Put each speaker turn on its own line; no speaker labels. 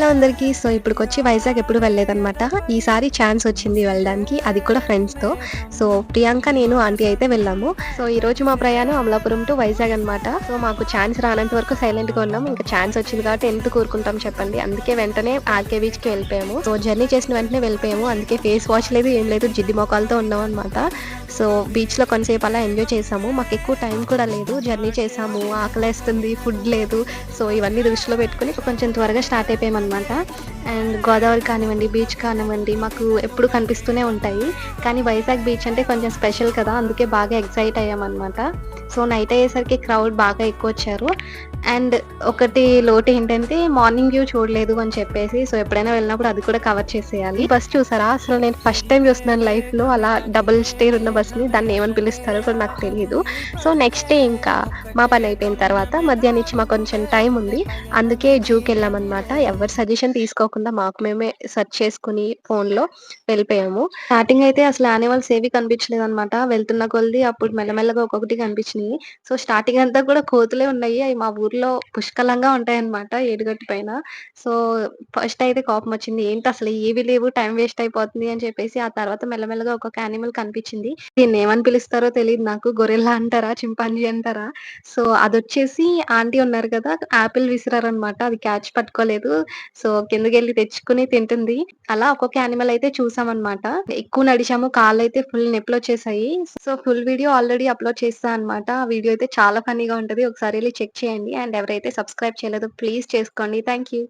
Hello అందరికీ. So, ఇప్పటికొచ్చి Vizag ఎప్పుడు వెళ్ళలేదనమాట. ఈసారి ఛాన్స్ వచ్చింది వెళ్ళడానికి. అది కూడా ఫ్రెండ్స్‌తో. సో, ప్రియాంక, నేను, ఆంటీ అయితే వెళ్ళాము. సో, ఈరోజు మా ప్రయాణం అమలాపురం టు వైజాగ్ అనమాట. సో, మాకు ఛాన్స్ రానంత వరకు సైలెంట్‌గా ఉన్నాం. ఇంకా ఛాన్స్ వచ్చింది కాబట్టి ఎందుకు ఊరుకుంటాం చెప్పండి. అందుకే వెంటనే ఆర్‌కే బీచ్‌కి వెళ్ళిపోయాము. సో, జర్నీ చేసిన వెంటనే వెళ్ళిపోయాము. అందుకే ఫేస్ వాష్ లేదు, ఏం లేదు. జిడ్డు మొఖాలతో ఉన్నామనమాట. సో, బీచ్‌లో కొంతసేపు అలా ఎంజాయ్ చేసాము. మాకెక్కువ టైం కూడా లేదు. జర్నీ చేసాము, ఆకలేస్తుంది, ఫుడ్ లేదు. సో, ఇవన్నీ దృష్టిలో పెట్టుకొని కొంచెం త్వరగా స్టార్ట్ అయిపోయామనమాట. అండ్ గోదావరి కానివ్వండి, బీచ్ కానివ్వండి, మాకు ఎప్పుడు కనిపిస్తూనే ఉంటాయి. కానీ వైజాగ్ బీచ్ అంటే కొంచెం స్పెషల్ కదా! అందుకే బాగా ఎక్సైట్ అయ్యామనమాట. సో, నైట్ అయ్యేసరికి క్రౌడ్ బాగా ఎక్కువొచ్చారు. అండ్ ఒకటి లోటేంటంటే మార్నింగ్ వ్యూ చూడలేదు అని చెప్పేసి. సో, ఎప్పుడైనా వెళ్ళినప్పుడు అది కూడా కవర్ చేసేయాలి. ఈ బస్ చూసారా? అసలు నేను ఫస్ట్ టైమ్ చూస్తున్నాను లైఫ్‌లో అలా డబుల్ స్టేర్ ఉన్న బస్‌ని. దాన్ని ఏమని పిలుస్తారో కూడా నాకు తెలీదు. సో, నెక్స్ట్ డే ఇంకా మా పని అయిపోయిన తర్వాత మధ్యాహ్నం నుంచి మాకు కొంచెం టైం ఉంది. అందుకే జూకెళ్ళామనమాట. ఎవరి సజెషన్ తీసుకోకుండా మాకు మేమే సెర్చ్ చేసుకొని ఫోన్‌లో వెళ్ళిపోయాము. స్టార్టింగ్ అయితే అసలు యానిమల్స్ ఏవి కనిపించలేదనమాట. వెళ్తున్న కొద్దీ అప్పుడు మెల్లమెల్లగా ఒక్కొక్కటి కనిపించినియి. సో, స్టార్టింగ్ అంతా కూడా కోతులే ఉన్నాయి. అయి మా ఊర్లో పుష్కలంగా ఉంటాయన్నమాట ఏడుగట్టు పైన. సో, ఫస్ట్ అయితే కోపమొచ్చింది. ఏంటసలు ఏవి లేవు, టైం వేస్ట్ అయిపోతుంది అని చెప్పేసి, ఆ తర్వాత మెల్లమెల్లగా ఒక్కొక్క యానిమల్ కనిపించింది. దీన్నేమని పిలుస్తారో తెలీదు నాకు. గొరిల్లా అంటారా? చింపాంజీ అంటారా? సో, అదొచ్చేసి ఆంటీ ఉన్నారు కదా! యాపిల్ విసిరారనమాట. అది క్యాచ్ పట్టుకోలేదు. సో, కిందకెళ్ళి తెచ్చుకొని తింటుంది. అలా ఒక్కొక్క యానిమల్ అయితే చూసామనమాట. ఎక్కువ నడిచాము. కాళ్ళైతే ఫుల్ నొప్పులొచ్చేసాయి. So, full video already upload చేశా అనమాట. ఆ వీడియో అయితే చాలా ఫన్నీగా ఉంటది. ఒకసారి ఎళ్లి చెక్ చేయండి. అండ్ ఎవరైతే సబ్స్క్రైబ్ చేయలేదో ప్లీజ్ చేసుకోండి. Thank you.